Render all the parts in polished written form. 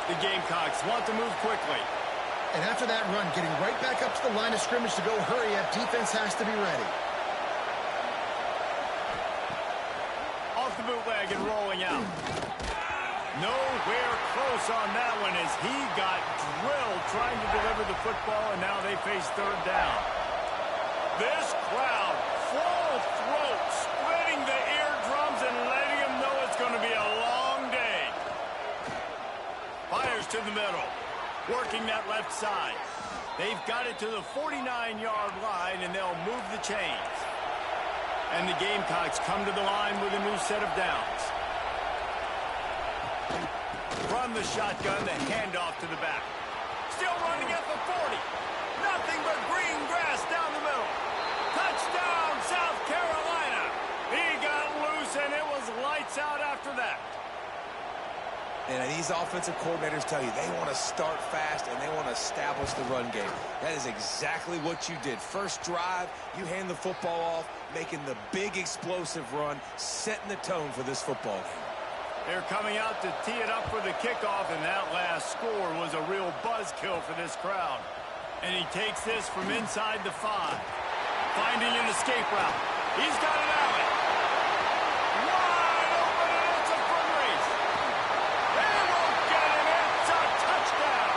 The Gamecocks want to move quickly. And after that run, getting right back up to the line of scrimmage to go hurry up, defense has to be ready. Off the bootleg and rolling out. Nowhere close on that one as he got drilled trying to deliver the football, and now they face third down. This crowd, full throat, splitting the eardrums and letting them know it's going to be a long day. Fires to the middle, working that left side. They've got it to the 49-yard line, and they'll move the chains. And the Gamecocks come to the line with a new set of downs. From the shotgun, the handoff to the back. Still running at the 40. Nothing but green grass down the middle. Touchdown, South Carolina. He got loose, and it was lights out after that. And these offensive coordinators tell you they want to start fast and they want to establish the run game. That is exactly what you did. First drive, you hand the football off, making the big explosive run, setting the tone for this football game. They're coming out to tee it up for the kickoff, and that last score was a real buzzkill for this crowd. And he takes this from inside the 5. Finding an escape route. He's got an alley. Wide open, and it's a foot race. They won't get him. It's a touchdown.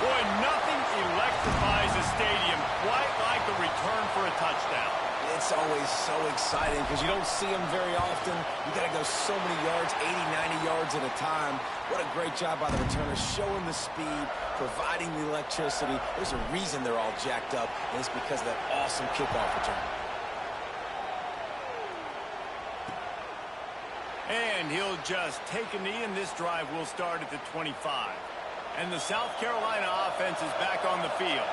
Boy, nothing electrifies a stadium quite like a return for a touchdown. It's always so exciting because you don't see them very often. You got to go so many yards, 80, 90 yards at a time. What a great job by the returners, showing the speed, providing the electricity. There's a reason they're all jacked up, and it's because of that awesome kickoff return. And he'll just take a knee, and this drive will start at the 25. And the South Carolina offense is back on the field.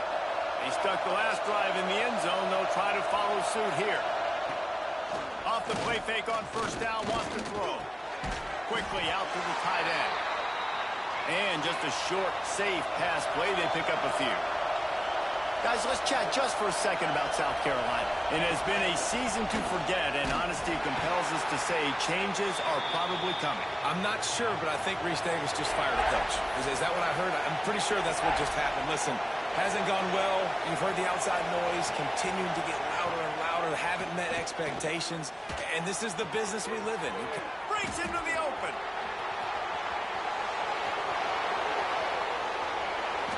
They stuck the last drive in the end zone. They'll try to follow suit here. Off the play fake on first down, wants to throw. Quickly out to the tight end. And just a short, safe pass play. They pick up a few. Guys, let's chat just for a second about South Carolina. It has been a season to forget, and honesty compels us to say changes are probably coming. I'm not sure, but I think Reese Davis just fired a coach. Is that what I heard? I'm pretty sure that's what just happened. Listen, hasn't gone well. You've heard the outside noise, continuing to get louder and louder, haven't met expectations, and this is the business we live in. Breaks into the open.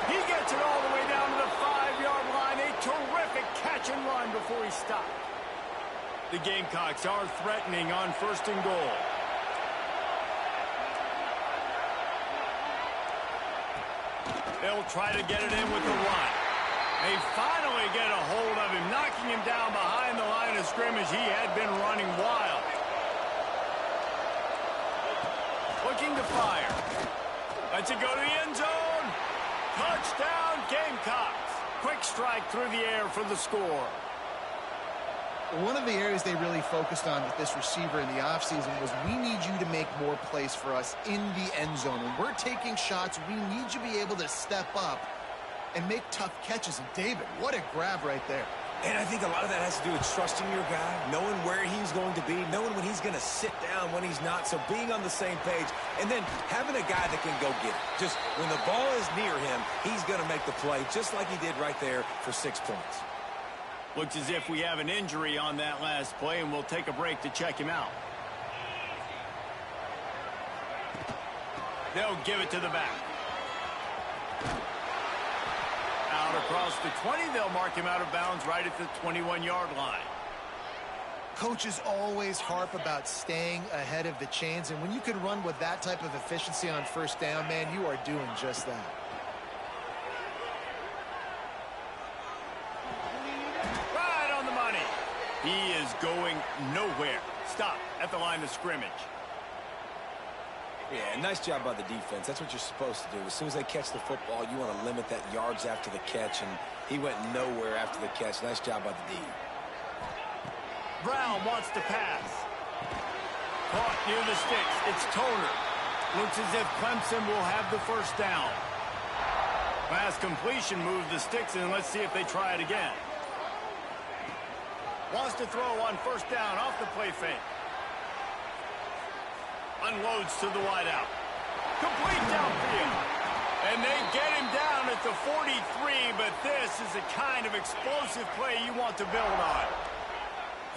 He gets it all the way down to the 5-yard line. A terrific catch and run before he stopped. The Gamecocks are threatening on first and goal. They'll try to get it in with the run. They finally get a hold of him, knocking him down behind the line of scrimmage. He had been running wild. Looking to fire. Lets it go to the end zone. Touchdown, Gamecocks. Quick strike through the air for the score. One of the areas they really focused on with this receiver in the offseason was we need you to make more plays for us in the end zone. When we're taking shots, we need you to be able to step up and make tough catches. And David, what a grab right there. And I think a lot of that has to do with trusting your guy, knowing where he's going to be, knowing when he's going to sit down, when he's not. So being on the same page, and then having a guy that can go get it. Just when the ball is near him, he's going to make the play, just like he did right there for 6 points. Looks as if we have an injury on that last play, and we'll take a break to check him out. They'll give it to the back. Out across the 20, they'll mark him out of bounds right at the 21-yard line. Coaches always harp about staying ahead of the chains, and when you can run with that type of efficiency on first down, man, you are doing just that. He is going nowhere. Stop at the line of scrimmage. Yeah, nice job by the defense. That's what you're supposed to do. As soon as they catch the football, you want to limit that yards after the catch, and he went nowhere after the catch. Nice job by the D. Brown wants to pass. Caught near the sticks. It's Toner. Looks as if Clemson will have the first down. Pass completion moves the sticks, and let's see if they try it again. Wants to throw on first down off the play fake. Unloads to the wideout. Complete downfield. at the 43, but this is the kind of explosive play you want to build on.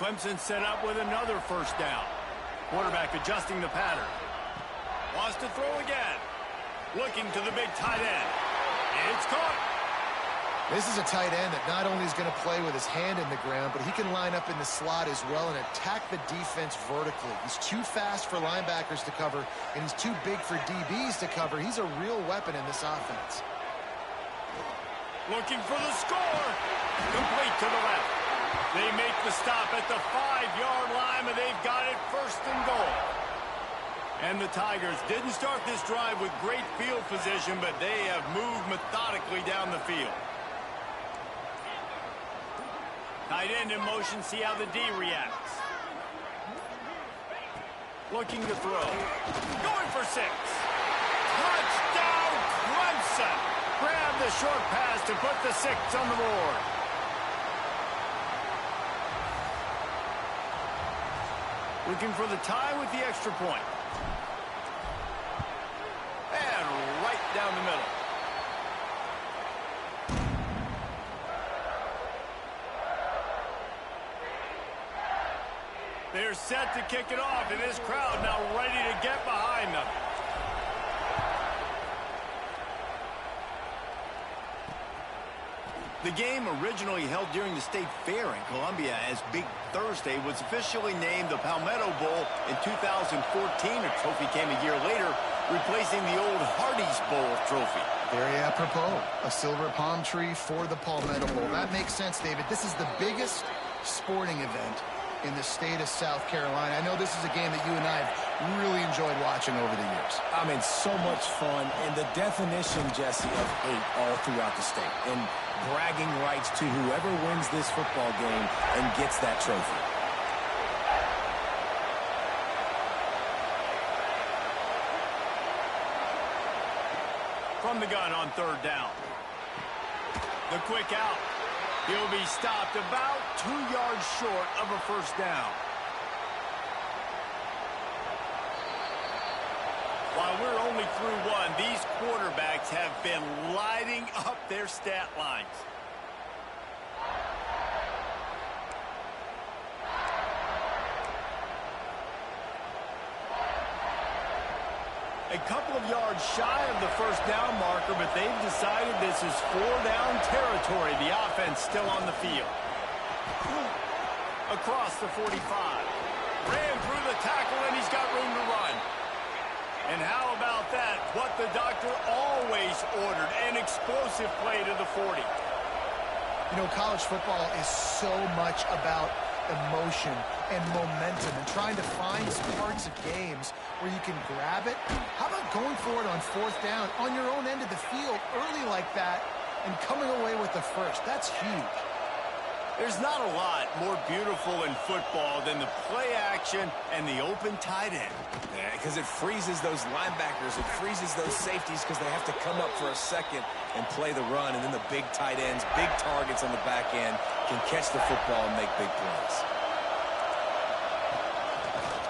Clemson set up with another first down. Quarterback adjusting the pattern. Wants to throw again. Looking to the big tight end. It's caught. This is a tight end that not only is going to play with his hand in the ground, but he can line up in the slot as well and attack the defense vertically. He's too fast for linebackers to cover, and he's too big for DBs to cover. He's a real weapon in this offense. Looking for the score. Complete to the left. They make the stop at the 5-yard line, but they've got it first and goal. And the Tigers didn't start this drive with great field position, but they have moved methodically down the field. Tight end in motion, see how the D reacts. Looking to throw. Going for 6. Touchdown, Clemson! Grab the short pass to put the 6 on the board. Looking for the tie with the extra point. And right down the middle. They're set to kick it off, and this crowd now ready to get behind them. The game, originally held during the State Fair in Columbia as Big Thursday, was officially named the Palmetto Bowl in 2014. A trophy came a year later, replacing the old Hardee's Bowl trophy. Very apropos. A silver palm tree for the Palmetto Bowl. That makes sense, David. This is the biggest sporting event in the state of South Carolina. I know this is a game that you and I have really enjoyed watching over the years. I mean, so much fun, and the definition, Jesse, of hate all throughout the state. And bragging rights to whoever wins this football game and gets that trophy. From the gun on 3rd down. The quick out. He'll be stopped about 2 yards short of a first down. While we're only through one, these quarterbacks have been lighting up their stat lines. A couple of yards shy of the first down marker, but they've decided this is 4-down territory. The offense still on the field. Across the 45. Ran through the tackle, and he's got room to run. And how about that? What the doctor always ordered, an explosive play to the 40. You know, college football is so much about emotion and momentum and trying to find parts of games where you can grab it. How about going for it on 4th down on your own end of the field early like that and coming away with the first? That's huge. There's not a lot more beautiful in football than the play action and the open tight end. Yeah, because it freezes those linebackers. It freezes those safeties because they have to come up for a second and play the run. And then the big tight ends, big targets on the back end, can catch the football and make big plays.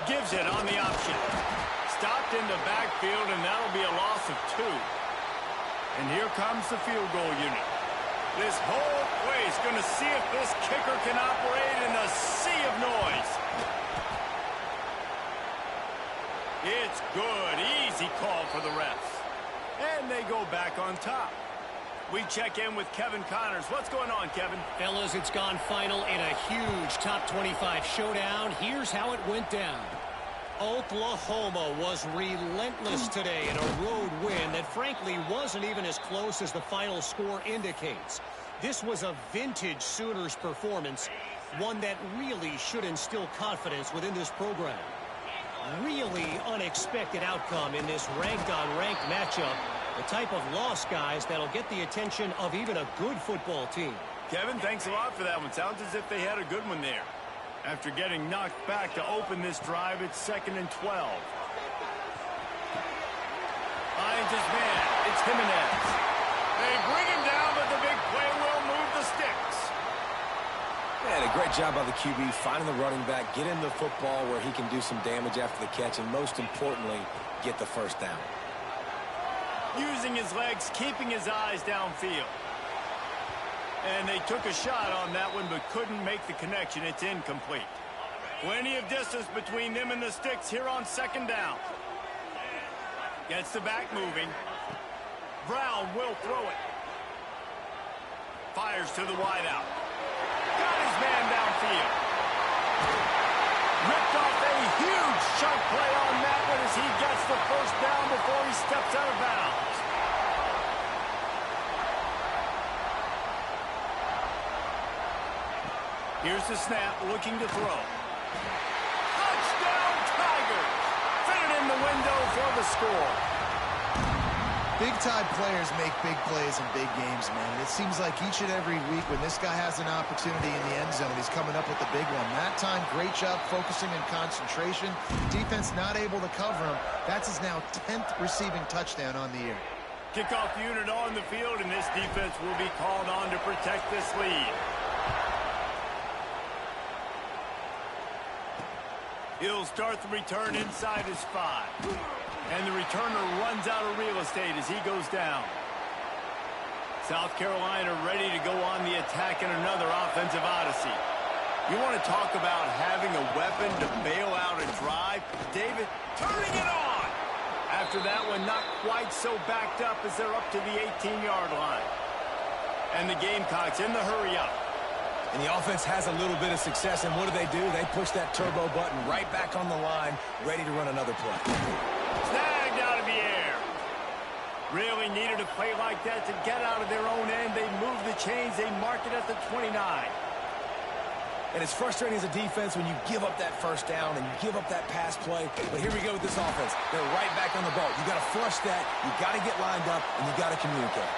Gives it on the option. Stopped in the backfield, and that'll be a loss of 2. And here comes the field goal unit. This whole place going to see if this kicker can operate in a sea of noise. It's good. Easy call for the refs. And they go back on top. We check in with Kevin Connors. What's going on, Kevin? Fellas, it's gone final in a huge top 25 showdown. Here's how it went down. Oklahoma was relentless today in a road win that frankly wasn't even as close as the final score indicates. This was a vintage Sooners performance, one that really should instill confidence within this program. Really unexpected outcome in this ranked-on-ranked matchup. The type of loss, guys, that'll get the attention of even a good football team. Kevin, thanks a lot for that one. Sounds as if they had a good one there. After getting knocked back to open this drive, it's 2nd and 12. Finds his man. It's Jimenez. They bring him down, but the big play will move the sticks. Yeah, a great job by the QB finding the running back, get him the football where he can do some damage after the catch, and most importantly, get the first down. using his legs, keeping his eyes downfield. And they took a shot on that one, but couldn't make the connection. It's incomplete. Plenty of distance between them and the sticks here on second down. Gets the back moving. Brown will throw it. Fires to the wideout. Got his man downfield. Ripped off a huge chunk play on that one as he gets the first down before he steps out of bounds. Here's the snap, looking to throw. Touchdown, Tigers! Fit it in the window for the score. Big-time players make big plays in big games, man. And it seems like each and every week when this guy has an opportunity in the end zone, he's coming up with the big one. That time, great job focusing and concentration. Defense not able to cover him. That's his now 10th receiving touchdown on the year. Kickoff unit on the field, and this defense will be called on to protect this lead. He'll start the return inside his 5. And the returner runs out of real estate as he goes down. South Carolina ready to go on the attack in another offensive odyssey. You want to talk about having a weapon to bail out a drive? David turning it on. After that one, not quite so backed up as they're up to the 18-yard line. And the Gamecocks in the hurry up. And the offense has a little bit of success, and what do? They push that turbo button right back on the line, ready to run another play. Snagged out of the air. Really needed a play like that to get out of their own end. They move the chains. They mark it at the 29. And it's frustrating as a defense when you give up that first down and you give up that pass play. But here we go with this offense. They're right back on the ball. You got to flush that. You got to get lined up, and you got to communicate.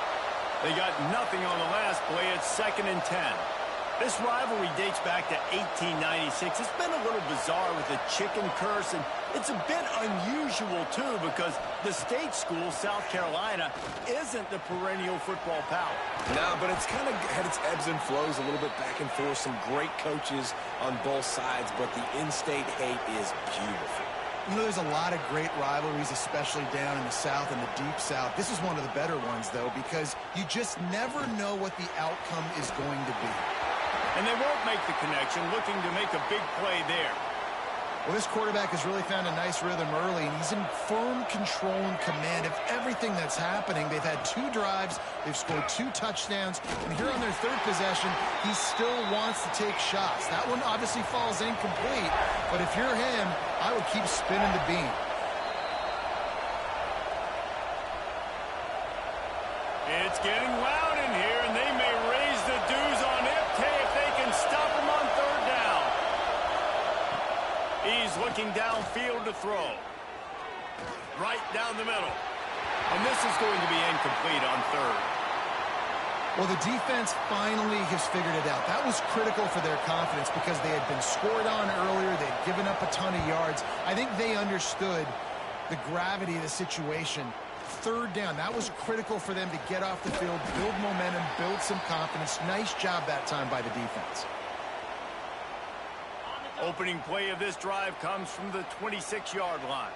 They got nothing on the last play. It's 2nd and 10. This rivalry dates back to 1896. It's been a little bizarre with the chicken curse, and it's a bit unusual, too, because the state school, South Carolina, isn't the perennial football power. No, but it's kind of had its ebbs and flows a little bit back and forth. Some great coaches on both sides, but the in-state hate is beautiful. You know, there's a lot of great rivalries, especially down in the South and the Deep South. This is one of the better ones, though, because you just never know what the outcome is going to be. And they won't make the connection, looking to make a big play there. Well, this quarterback has really found a nice rhythm early, and he's in firm control and command of everything that's happening. They've had 2 drives. They've scored 2 touchdowns. And here on their 3rd possession, he still wants to take shots. That one obviously falls incomplete, but if you're him, I would keep spinning the beam. It's getting loud in here, and they may raise the dues on Ipte if they can stop him on 3rd down. He's looking downfield to throw. Right down the middle. And this is going to be incomplete on 3rd. Well, the defense finally has figured it out. That was critical for their confidence because they had been scored on earlier. They'd given up a ton of yards. I think they understood the gravity of the situation. 3rd down, that was critical for them to get off the field, build momentum, build some confidence. Nice job that time by the defense. Opening play of this drive comes from the 26-yard line.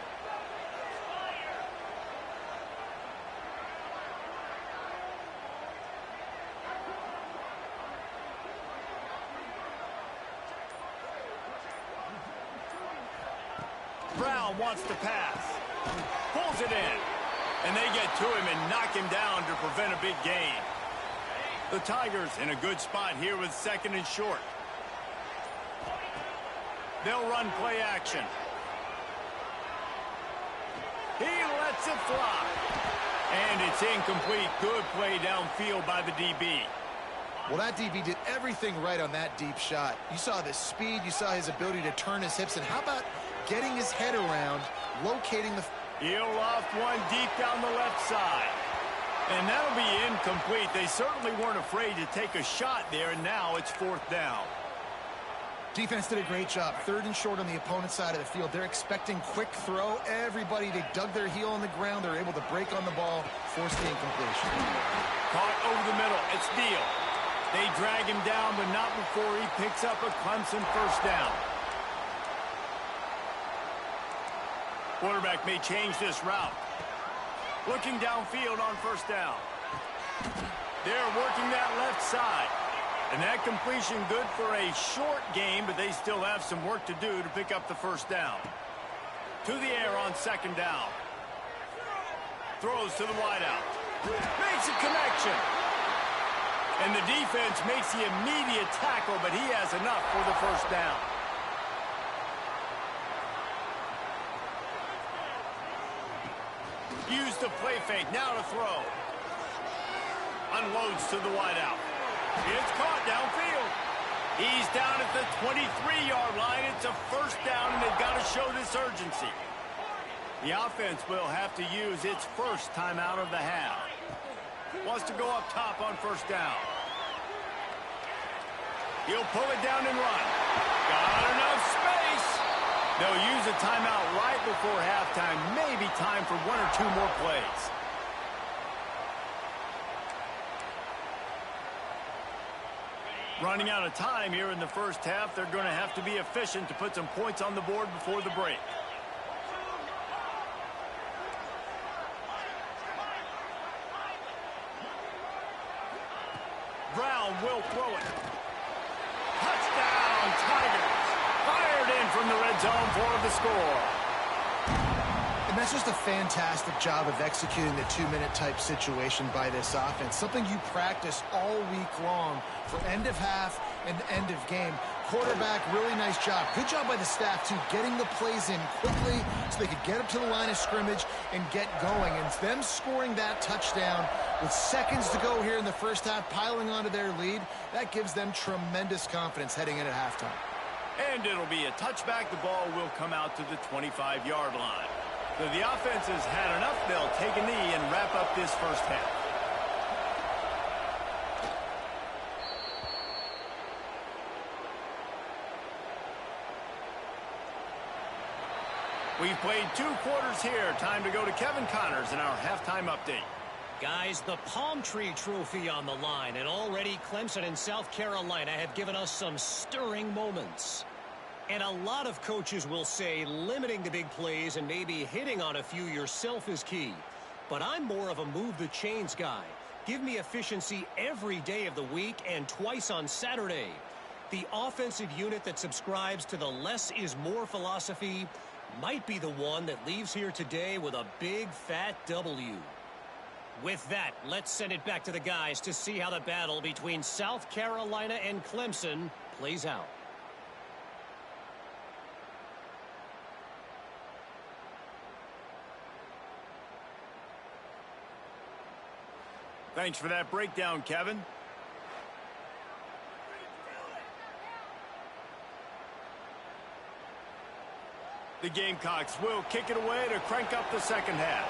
Brown wants to pass. Pulls it in. And they get to him and knock him down to prevent a big gain. The Tigers in a good spot here with 2nd and short. They'll run play action. He lets it fly. And it's incomplete. Good play downfield by the DB. Well, that DB did everything right on that deep shot. You saw the speed. You saw his ability to turn his hips. And how about getting his head around, locating the... He'll loft one deep down the left side. And that'll be incomplete. They certainly weren't afraid to take a shot there, and now it's 4th down. Defense did a great job. 3rd and short on the opponent's side of the field. They're expecting quick throw. Everybody, they dug their heel on the ground. They're able to break on the ball, force the incompletion. Caught over the middle. It's Deal. They drag him down, but not before he picks up a Clemson 1st down. Quarterback may change this route. Looking downfield on first down. They're working that left side. And that completion good for a short game, but they still have some work to do to pick up the first down. To the air on second down. Throws to the wideout. Makes a connection. And the defense makes the immediate tackle, but he has enough for the first down. Use the play fake, now to throw. Unloads to the wideout. It's caught downfield. He's down at the 23-yard line. It's a first down, and they've got to show this urgency. The offense will have to use its first timeout of the half. Wants to go up top on first down. He'll pull it down and run. Got enough space. They'll use a timeout right before halftime. Maybe time for one or two more plays. Running out of time here in the first half. They're going to have to be efficient to put some points on the board before the break. Brown will throw it. Touchdown, Tigers. Fired in from the red zone for the score. And that's just a fantastic job of executing the two-minute type situation by this offense. Something you practice all week long for end of half and end of game. Quarterback, really nice job. Good job by the staff, too, getting the plays in quickly so they could get up to the line of scrimmage and get going. And them scoring that touchdown with seconds to go here in the first half, piling onto their lead, that gives them tremendous confidence heading in at halftime. And it'll be a touchback. The ball will come out to the 25-yard line. So the offense has had enough. They'll take a knee and wrap up this first half. We've played 2 quarters here. Time to go to Kevin Connors in our halftime update. Guys, the Palm Tree Trophy on the line, and already Clemson and South Carolina have given us some stirring moments. And a lot of coaches will say limiting the big plays and maybe hitting on a few yourself is key. But I'm more of a move the chains guy. Give me efficiency every day of the week and twice on Saturday. The offensive unit that subscribes to the less is more philosophy might be the one that leaves here today with a big fat W. With that, let's send it back to the guys to see how the battle between South Carolina and Clemson plays out. Thanks for that breakdown, Kevin. The Gamecocks will kick it away to crank up the second half.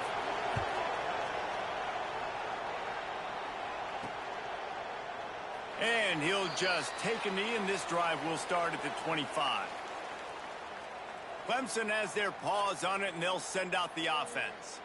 And he'll just take a knee, and this drive will start at the 25. Clemson has their paws on it, and they'll send out the offense.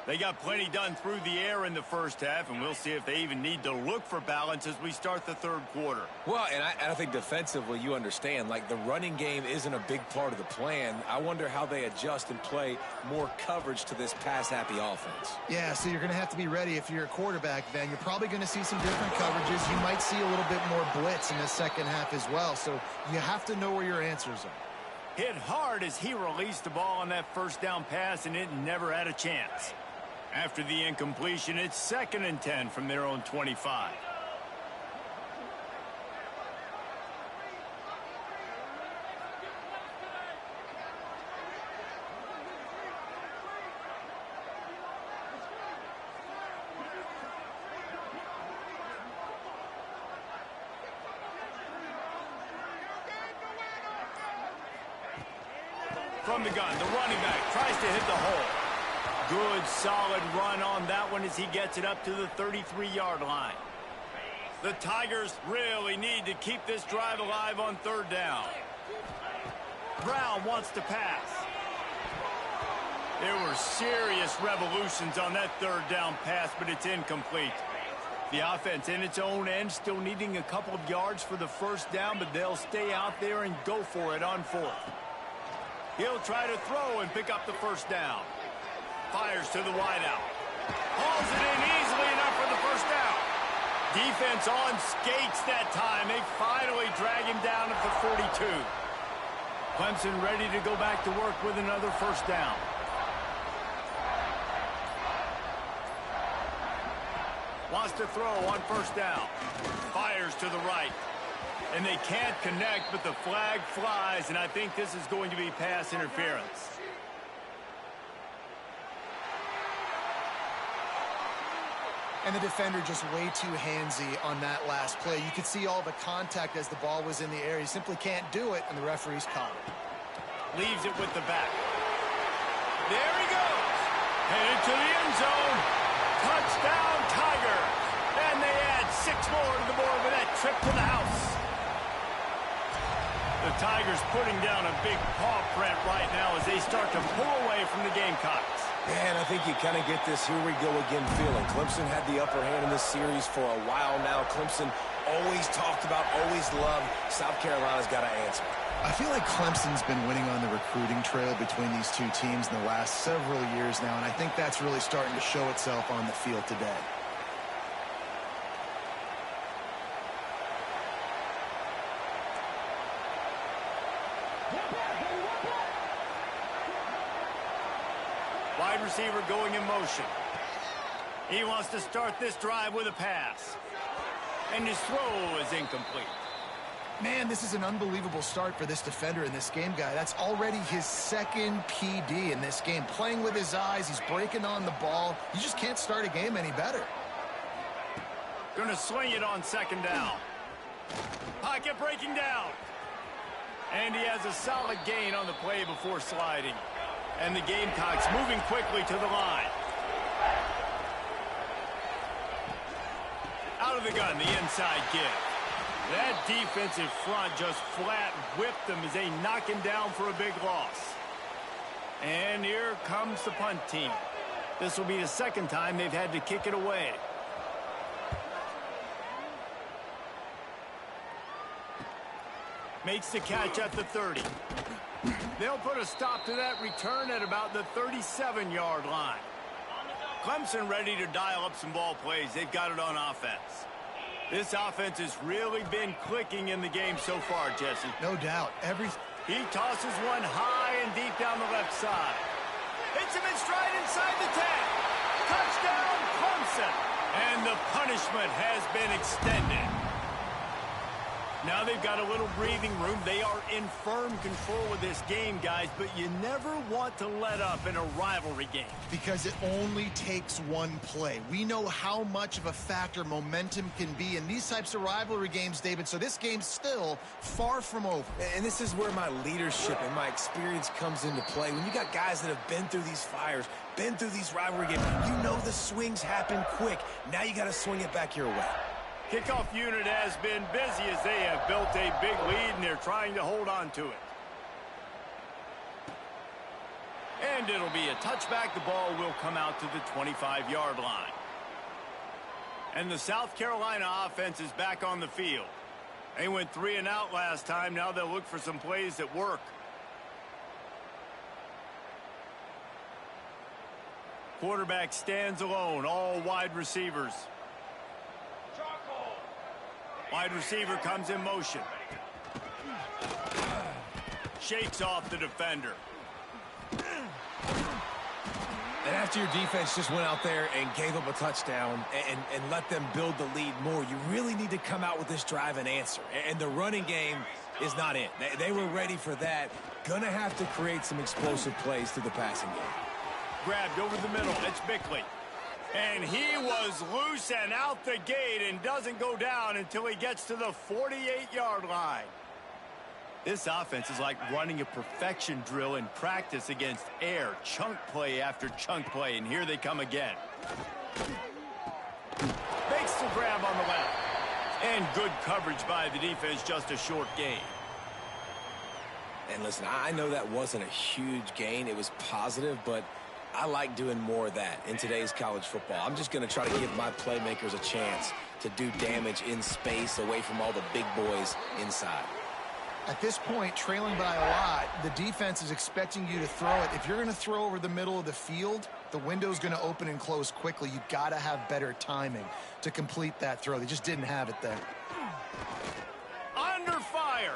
They got plenty done through the air in the first half, and we'll see if they even need to look for balance as we start the third quarter. Well, and I think defensively, you understand, like the running game isn't a big part of the plan. I wonder how they adjust and play more coverage to this pass-happy offense. Yeah, so you're going to have to be ready if you're a quarterback then. You're probably going to see some different coverages. You might see a little bit more blitz in the second half as well, so you have to know where your answers are. Hit hard as he released the ball on that first down pass, and it never had a chance. After the incompletion, it's 2nd and 10 from their own 25. From the gun, the running back tries to hit the hole. Good, solid run on that one as he gets it up to the 33-yard line. The Tigers really need to keep this drive alive on third down. Brown wants to pass. There were serious revolutions on that third down pass, but it's incomplete. The offense in its own end still needing a couple of yards for the first down, but they'll stay out there and go for it on 4th. He'll try to throw and pick up the first down. Fires to the wideout. Drills it in easily enough for the first down. Defense on skates that time. They finally drag him down at the 42. Clemson ready to go back to work with another first down. Wants to throw on first down. Fires to the right. And they can't connect, but the flag flies, and I think this is going to be pass interference. And the defender just way too handsy on that last play. You could see all the contact as the ball was in the air. He simply can't do it, and the referee's caught it. Leaves it with the back. There he goes. Headed to the end zone. Touchdown, Tigers. And they add 6 more to the board with that trip to the house. The Tigers putting down a big paw print right now as they start to pull away from the Gamecocks. Man, I think you kind of get this here we go again feeling. Clemson had the upper hand in this series for a while now. Clemson always talked about, always loved. South Carolina's got to answer. I feel like Clemson's been winning on the recruiting trail between these two teams in the last several years now, and I think that's really starting to show itself on the field today. Wide receiver going in motion. He wants to start this drive with a pass. And his throw is incomplete. Man, this is an unbelievable start for this defender in this game, guy. That's already his second PD in this game. Playing with his eyes, he's breaking on the ball. You just can't start a game any better. Going to swing it on second down. Pocket breaking down. And he has a solid gain on the play before sliding. And the Gamecocks moving quickly to the line. Out of the gun, the inside give. That defensive front just flat whipped them as they knock him down for a big loss. And here comes the punt team. This will be the second time they've had to kick it away. Makes the catch at the 30. They'll put a stop to that return at about the 37-yard line. Clemson ready to dial up some ball plays. They've got it on offense. This offense has really been clicking in the game so far, Jesse. No doubt. He tosses one high and deep down the left side. Hits him in stride inside the 10. Touchdown, Clemson. And the punishment has been extended. Now they've got a little breathing room. They are in firm control of this game, guys, but you never want to let up in a rivalry game. Because it only takes one play. We know how much of a factor momentum can be in these types of rivalry games, David, so this game's still far from over. And this is where my leadership and my experience comes into play. When you got guys that have been through these fires, been through these rivalry games, you know the swings happen quick. Now you got to swing it back your way. Kickoff unit has been busy as they have built a big lead, and they're trying to hold on to it. And it'll be a touchback. The ball will come out to the 25-yard line. And the South Carolina offense is back on the field. They went 3 and out last time. Now they'll look for some plays that work. Quarterback stands alone, all wide receivers. Wide receiver comes in motion. Shakes off the defender. And after your defense just went out there and gave up a touchdown and let them build the lead more, you really need to come out with this drive and answer. And the running game is not it. They were ready for that. Gonna have to create some explosive plays through the passing game. Grabbed over the middle. It's Bickley. And he was loose and out the gate and doesn't go down until he gets to the 48-yard line. This offense is like running a perfection drill in practice against air. Chunk play after chunk play, and here they come again. Makes the grab on the left. And good coverage by the defense, just a short gain. And listen, I know that wasn't a huge gain. It was positive, but I like doing more of that in today's college football. I'm just going to try to give my playmakers a chance to do damage in space away from all the big boys inside. At this point, trailing by a lot, the defense is expecting you to throw it. If you're going to throw over the middle of the field, The window's going to open and close quickly. You've got to have better timing to complete that throw. They just didn't have it there. Under fire.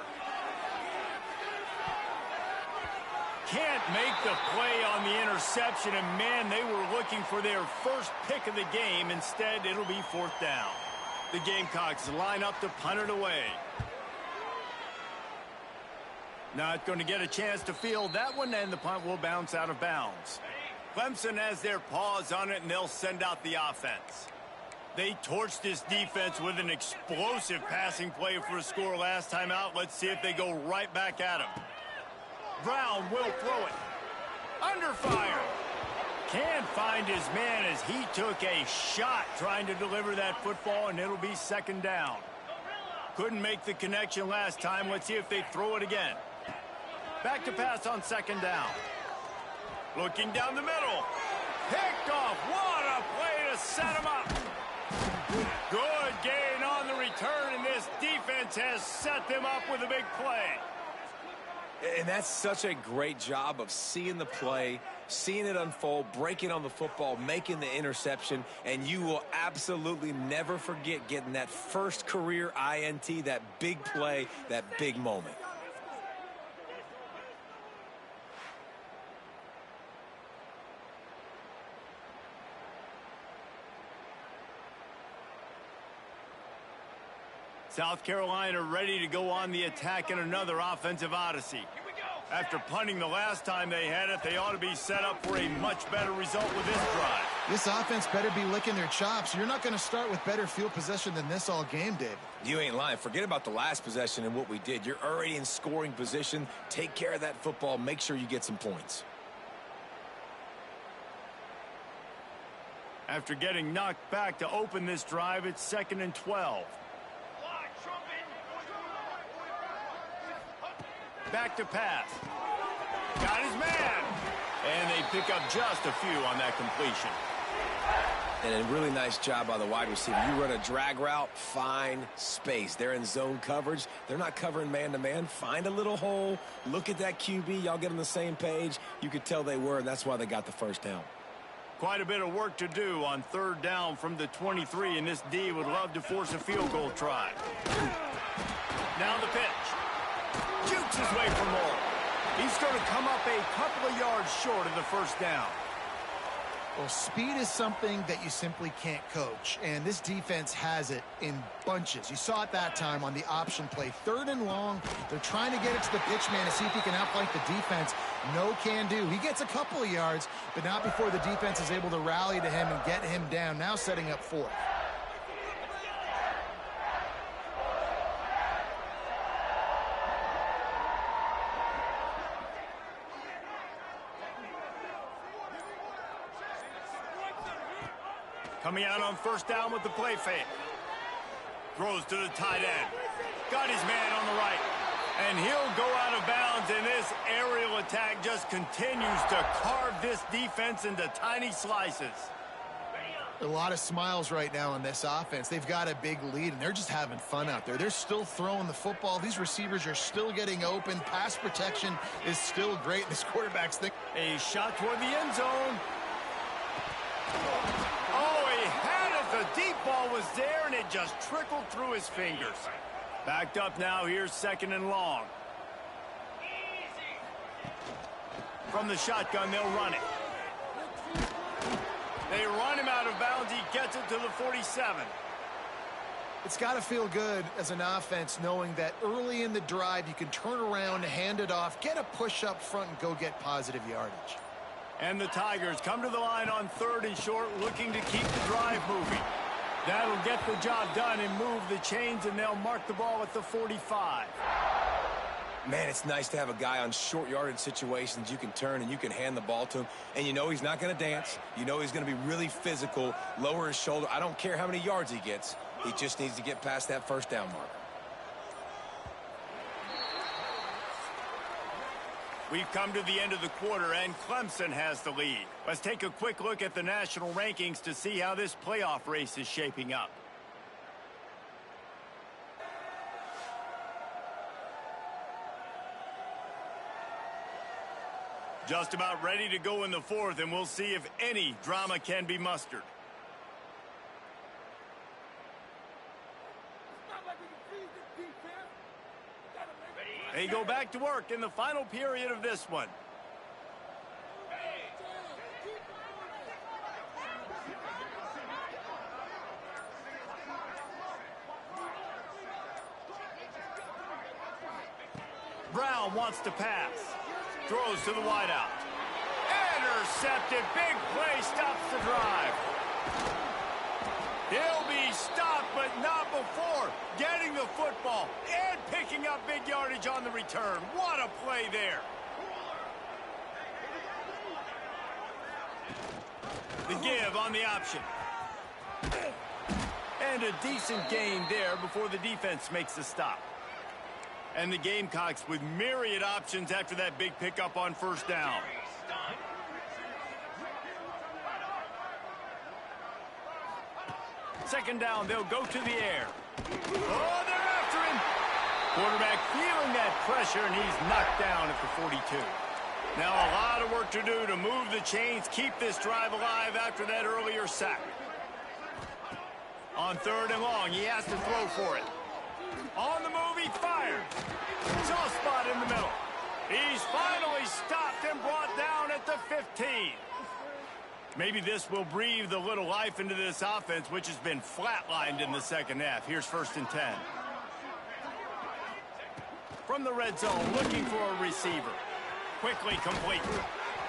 Can't make the play on the interception, and man, they were looking for their first pick of the game. Instead, it'll be 4th down. The Gamecocks line up to punt it away. Not going to get a chance to field that one, and the punt will bounce out of bounds. Clemson has their paws on it, and they'll send out the offense. They torched this defense with an explosive passing play for a score last time out. Let's see if they go right back at him. Brown will throw it. Under fire. Can't find his man as he took a shot trying to deliver that football, and it'll be 2nd down. Couldn't make the connection last time. Let's see if they throw it again. Back to pass on 2nd down. Looking down the middle. Picked off. What a play to set him up. Good gain on the return, and this defense has set them up with a big play. And that's such a great job of seeing the play, seeing it unfold, breaking on the football, making the interception, and you will absolutely never forget getting that first career INT, that big play, that big moment. South Carolina ready to go on the attack in another offensive odyssey. After punting the last time they had it, they ought to be set up for a much better result with this drive. This offense better be licking their chops. You're not going to start with better field possession than this all game, David. You ain't lying. Forget about the last possession and what we did. You're already in scoring position. Take care of that football. Make sure you get some points. After getting knocked back to open this drive, it's 2nd and 12. Back to pass. Got his man. And they pick up just a few on that completion. And a really nice job by the wide receiver. You run a drag route, find space. They're in zone coverage. They're not covering man-to-man. Find a little hole. Look at that QB. Y'all get on the same page. You could tell they were, and that's why they got the 1st down. Quite a bit of work to do on 3rd down from the 23, and this D would love to force a field goal try. Now the pitch. Jukes his way for more. He's going to come up a couple of yards short of the 1st down. Well, speed is something that you simply can't coach, and this defense has it in bunches. You saw it that time on the option play. 3rd and long, they're trying to get it to the pitch man to see if he can outflank the defense. No can do. He gets a couple of yards, but not before the defense is able to rally to him and get him down, now setting up 4th. Coming out on 1st down with the play fake. Throws to the tight end. Got his man on the right. And he'll go out of bounds, and this aerial attack just continues to carve this defense into tiny slices. A lot of smiles right now on this offense. They've got a big lead, and they're just having fun out there. They're still throwing the football. These receivers are still getting open. Pass protection is still great. This quarterback's think. A shot toward the end zone. Oh, he had it. The deep ball was there, and it just trickled through his fingers. Backed up now. Here's 2nd and long. From the shotgun, they'll run it. They run him out of bounds. He gets it to the 47. It's got to feel good as an offense knowing that early in the drive you can turn around, hand it off, get a push up front, and go get positive yardage. And the Tigers come to the line on 3rd and short, looking to keep the drive moving. That'll get the job done and move the chains, and they'll mark the ball at the 45. Man, it's nice to have a guy on short yardage situations you can turn and you can hand the ball to him. And you know he's not going to dance. You know he's going to be really physical, lower his shoulder. I don't care how many yards he gets. He just needs to get past that 1st down marker. We've come to the end of the quarter, and Clemson has the lead. Let's take a quick look at the national rankings to see how this playoff race is shaping up. Just about ready to go in the fourth, and we'll see if any drama can be mustered. They go back to work in the final period of this one. Brown wants to pass. Throws to the wideout. Intercepted. Big play stops the drive. He'll be stopped, but not before getting the football and picking up big yardage on the return. What a play there. The give on the option. And a decent gain there before the defense makes the stop. And the Gamecocks with myriad options after that big pickup on first down. Second down, they'll go to the air. Oh, they're after him. Quarterback feeling that pressure, and he's knocked down at the 42. Now a lot of work to do to move the chains, keep this drive alive after that earlier sack. On third and long, he has to throw for it. On the move, he fires. Soft spot in the middle. He's finally stopped and brought down at the 15. Maybe this will breathe a little life into this offense, which has been flatlined in the second half. Here's 1st and 10. From the red zone, looking for a receiver. Quickly complete.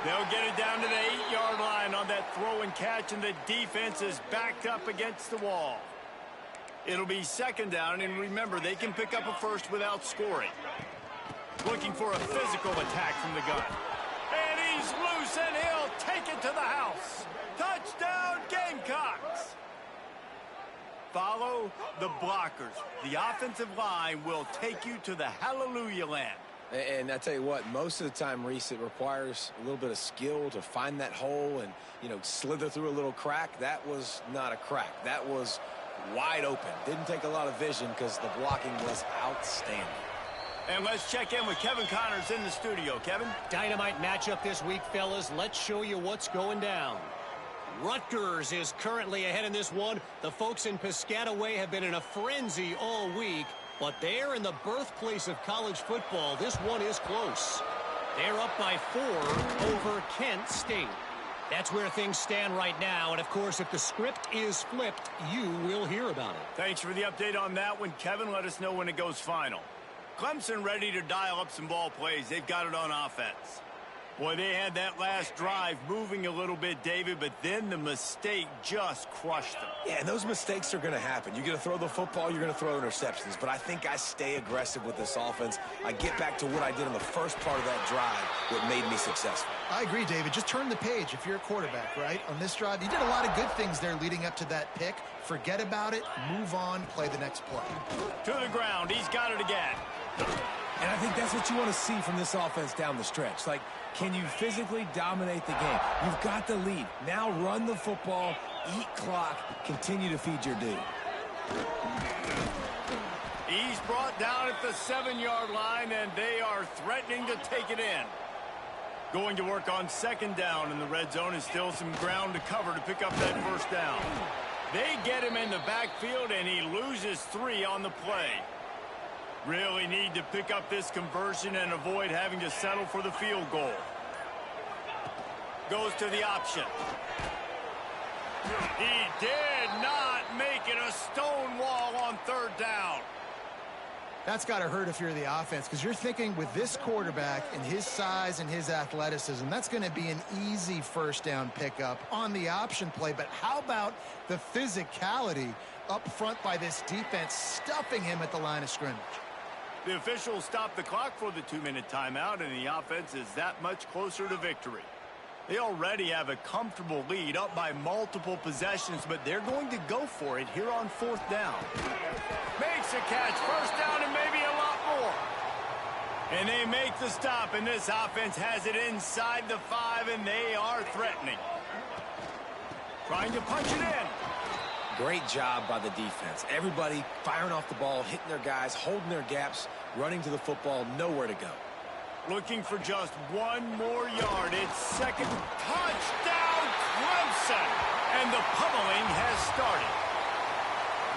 They'll get it down to the 8-yard line on that throw and catch, and the defense is backed up against the wall. It'll be second down, and remember, they can pick up a first without scoring. Looking for a physical attack from the gun. And he's loose, and he'll take it to the house. Touchdown, Gamecocks! Follow the blockers. The offensive line will take you to the hallelujah land. And I tell you what, most of the time, Reese, it requires a little bit of skill to find that hole and, slither through a little crack. That was not a crack. That was wide open. Didn't take a lot of vision because the blocking was outstanding. And let's check in with Kevin Connors in the studio. Kevin? Dynamite matchup this week, fellas. Let's show you what's going down. Rutgers is currently ahead in this one. The folks in Piscataway have been in a frenzy all week, but they're in the birthplace of college football. This one is close. They're up by 4 over Kent State. That's where things stand right now, and of course, if the script is flipped, you will hear about it. Thanks for the update on that one, Kevin. Let us know when it goes final. Clemson ready to dial up some ball plays. They've got it on offense. Boy, they had that last drive moving a little bit, David, but then the mistake just crushed them. Yeah, and those mistakes are going to happen. You're going to throw the football, you're going to throw interceptions, but I think I stay aggressive with this offense. I get back to what I did in the first part of that drive, what made me successful. I agree, David. Just turn the page if you're a quarterback, right? On this drive, you did a lot of good things there leading up to that pick. Forget about it, move on, play the next play. To the ground, he's got it again. And I think that's what you want to see from this offense down the stretch. Like, can you physically dominate the game? You've got the lead. Now run the football, eat clock, continue to feed your dude. He's brought down at the 7-yard line, and they are threatening to take it in. Going to work on second down in the red zone, and still some ground to cover to pick up that first down. They get him in the backfield, and he loses 3 on the play. Really need to pick up this conversion and avoid having to settle for the field goal. Goes to the option. He did not make it a stone wall on third down. That's got to hurt if you're the offense, because you're thinking with this quarterback and his size and his athleticism, that's going to be an easy first down pickup on the option play. But how about the physicality up front by this defense, stuffing him at the line of scrimmage? The officials stop the clock for the 2-minute timeout, and the offense is that much closer to victory. They already have a comfortable lead up by multiple possessions, but they're going to go for it here on fourth down. Makes a catch, first down, and maybe a lot more. And they make the stop, and this offense has it inside the 5, and they are threatening. Trying to punch it in. Great job by the defense. Everybody firing off the ball, hitting their guys, holding their gaps, running to the football, nowhere to go. Looking for just one more yard. It's second. Touchdown, Clemson! And the pummeling has started.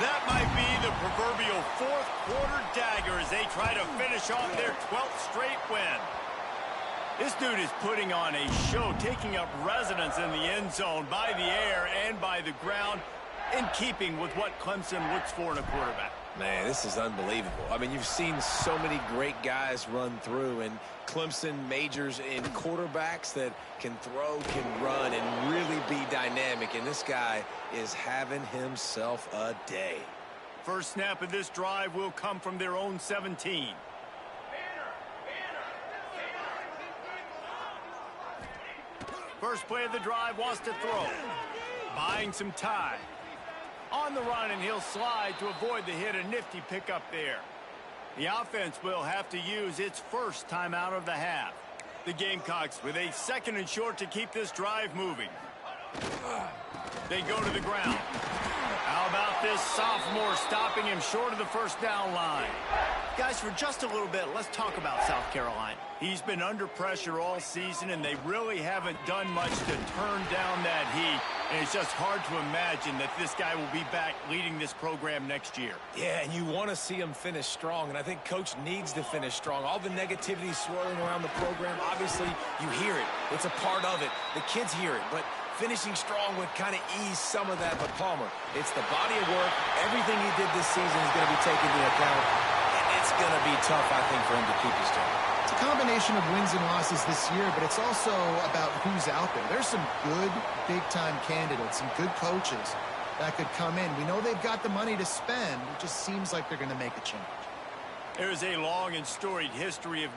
That might be the proverbial fourth quarter dagger as they try to finish off their 12th straight win. This dude is putting on a show, taking up residence in the end zone by the air and by the ground, in keeping with what Clemson looks for in a quarterback. Man, this is unbelievable. I mean, you've seen so many great guys run through, and Clemson majors in quarterbacks that can throw, can run, and really be dynamic. And this guy is having himself a day. First snap of this drive will come from their own 17. First play of the drive, wants to throw. Buying some time. On the run, and he'll slide to avoid the hit. A nifty pickup there. The offense will have to use its first timeout of the half. The Gamecocks with a second and short to keep this drive moving. They go to the ground. How about this sophomore stopping him short of the first down line? Guys, for just a little bit, let's talk about South Carolina. He's been under pressure all season, and they really haven't done much to turn down that heat. And it's just hard to imagine that this guy will be back leading this program next year. Yeah, and you want to see him finish strong, and I think Coach needs to finish strong. All the negativity swirling around the program, obviously, you hear it. It's a part of it. The kids hear it, but finishing strong would kind of ease some of that. But Palmer, it's the body of work. Everything he did this season is going to be taken into account, and it's going to be tough, I think, for him to keep his job. It's a combination of wins and losses this year, but it's also about who's out there. There's some good big-time candidates, some good coaches that could come in. We know they've got the money to spend. It just seems like they're going to make a change. There's a long and storied history of